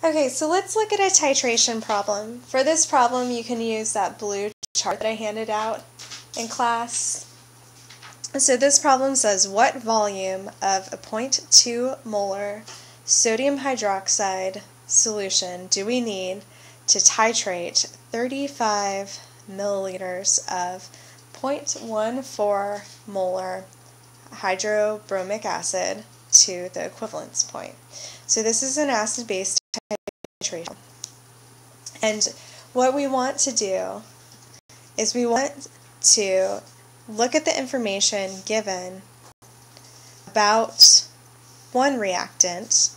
Okay, so let's look at a titration problem. For this problem, you can use that blue chart that I handed out in class. So this problem says, what volume of a 0.2 molar sodium hydroxide solution do we need to titrate 35 milliliters of 0.14 molar hydrobromic acid to the equivalence point? So this is an acid-base titration. And what we want to do is we want to look at the information given about one reactant,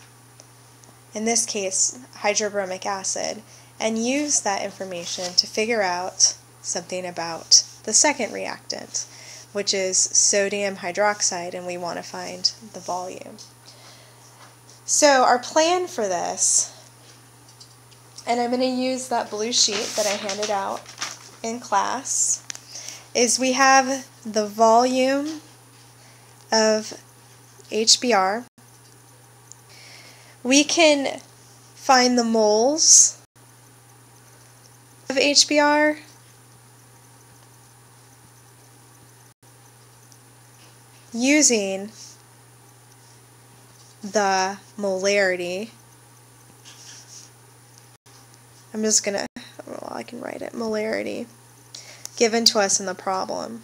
in this case hydrobromic acid, and use that information to figure out something about the second reactant, which is sodium hydroxide, and we want to find the volume. So our plan for this, and I'm going to use that blue sheet that I handed out in class, is we have the volume of HBr. We can find the moles of HBr using the molarity. I'm just going to, well, I can write it, molarity, given to us in the problem.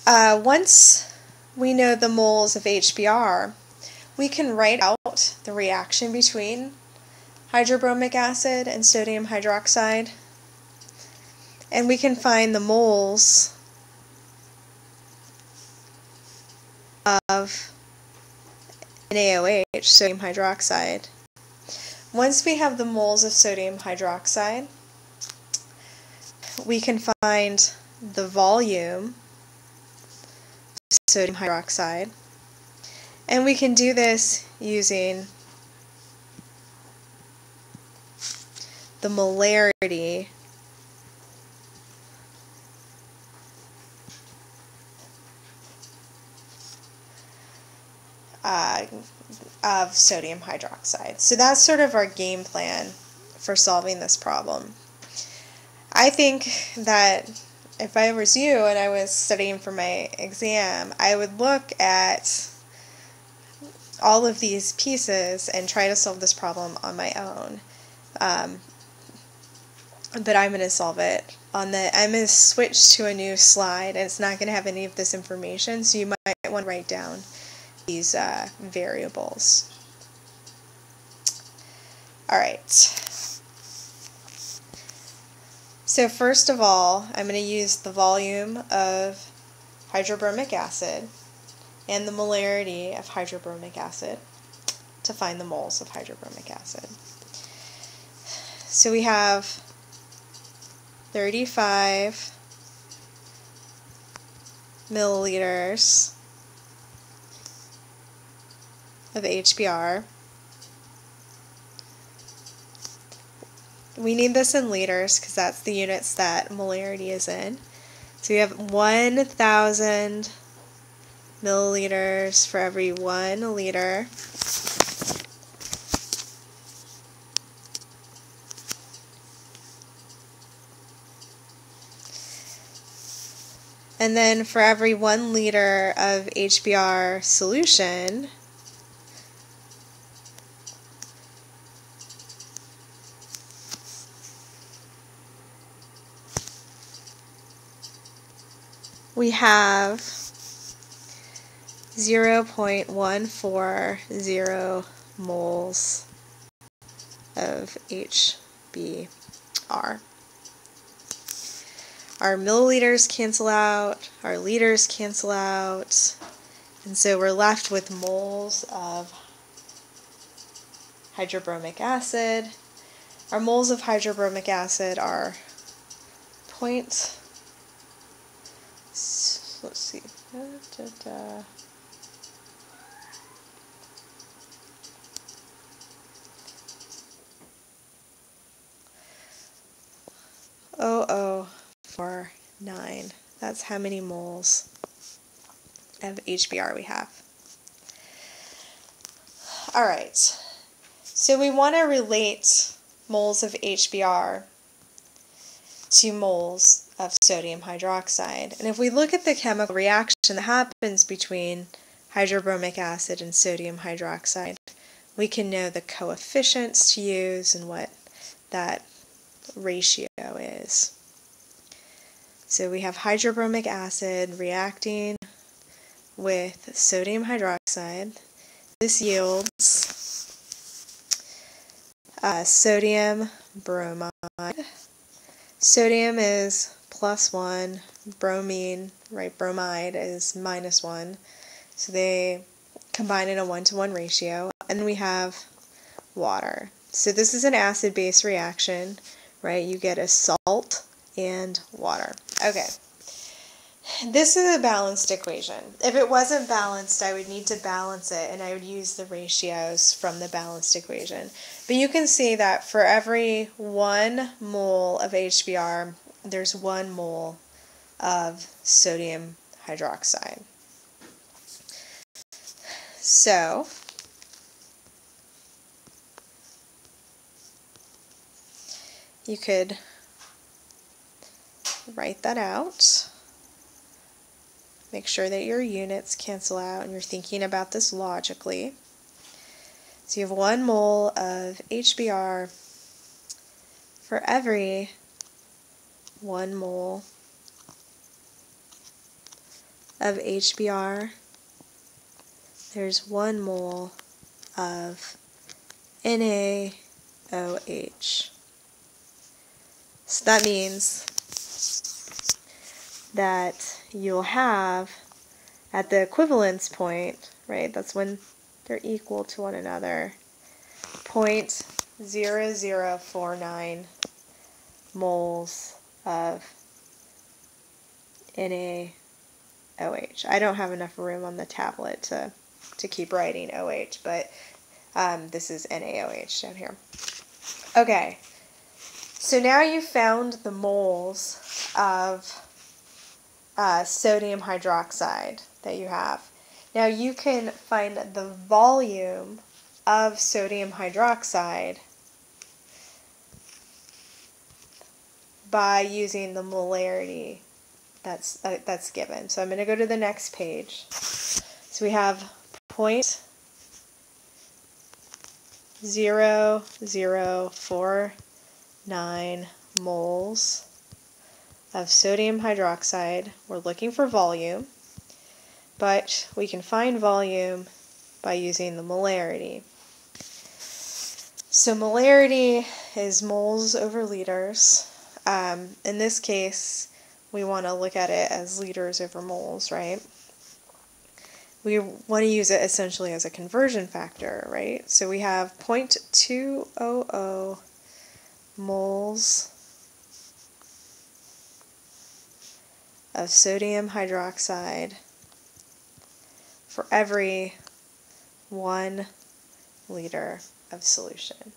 Once we know the moles of HBr, we can write out the reaction between hydrobromic acid and sodium hydroxide, and we can find the moles of NaOH, sodium hydroxide. Once we have the moles of sodium hydroxide, we can find the volume of sodium hydroxide, and we can do this using the molarity of sodium hydroxide. So that's sort of our game plan for solving this problem. I think that if I was you and I was studying for my exam, I would look at all of these pieces and try to solve this problem on my own. But I'm going to solve it I'm going to switch to a new slide, and it's not going to have any of this information, so you might want to write down these variables. Alright, so first of all, I'm going to use the volume of hydrobromic acid and the molarity of hydrobromic acid to find the moles of hydrobromic acid. So we have 35 milliliters of HBr. We need this in liters because that's the units that molarity is in. So we have 1,000 milliliters for every 1 liter. And then for every 1 liter of HBr solution, we have 0.140 moles of HBr. Our milliliters cancel out, our liters cancel out, and so we're left with moles of hydrobromic acid. Our moles of hydrobromic acid are let's see. .0049. That's how many moles of HBr we have. Alright, So we want to relate moles of HBr to moles of sodium hydroxide. And if we look at the chemical reaction that happens between hydrobromic acid and sodium hydroxide, we can know the coefficients to use and what that ratio is. So we have hydrobromic acid reacting with sodium hydroxide. This yields sodium bromide. Sodium is +1, bromine, right, bromide is -1. So they combine in a 1-to-1 ratio, and we have water. So this is an acid-base reaction, right? You get a salt and water. Okay. This is a balanced equation. If it wasn't balanced, I would need to balance it, and I would use the ratios from the balanced equation. But you can see that for every 1 mole of HBr, there's 1 mole of sodium hydroxide. So, you could write that out. Make sure that your units cancel out and you're thinking about this logically. So you have 1 mole of HBr for every 1 mole of HBr. There's 1 mole of NaOH. So that means that you'll have, at the equivalence point, right, that's when they're equal to one another, 0.0049 moles of NaOH. I don't have enough room on the tablet to keep writing OH, but this is NaOH down here. Okay, so now you've found the moles of sodium hydroxide that you have. Now you can find the volume of sodium hydroxide by using the molarity that's given. So I'm going to go to the next page. So we have 0.0049 moles of sodium hydroxide. We're looking for volume, but we can find volume by using the molarity. So molarity is moles over liters. In this case, we want to look at it as liters over moles, right? We want to use it essentially as a conversion factor, right? So we have 0.200 moles of sodium hydroxide for every 1 liter of solution.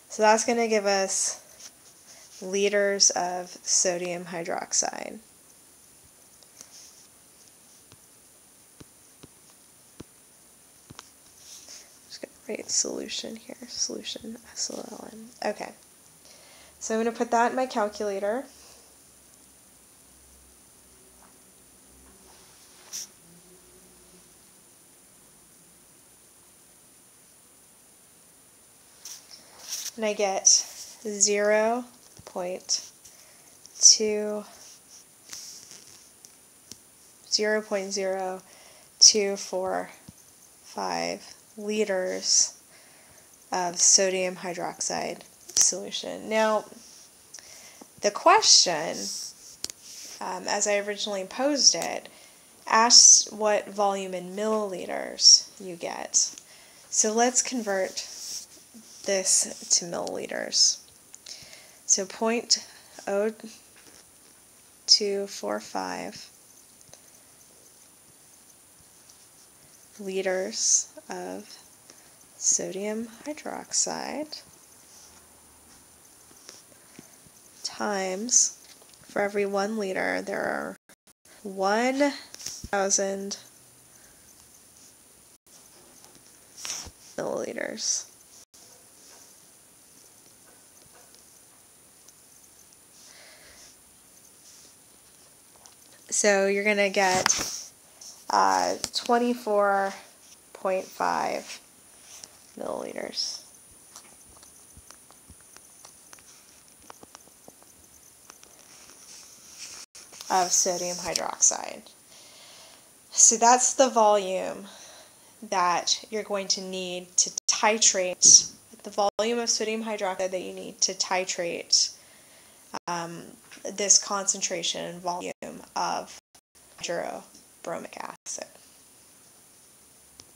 So that's going to give us liters of sodium hydroxide. Just going to write solution here, solution SOLN. Okay, so I'm going to put that in my calculator. And I get 0.245 liters of sodium hydroxide solution. Now, the question, as I originally posed it, asks what volume in milliliters you get. So let's convert this to milliliters. So 0.0245 liters of sodium hydroxide times, for every 1 liter, there are 1,000 milliliters. So you're going to get 24.5 milliliters. Of sodium hydroxide. So that's the volume that you're going to need to titrate, the volume of sodium hydroxide that you need to titrate this concentration and volume of hydrobromic acid.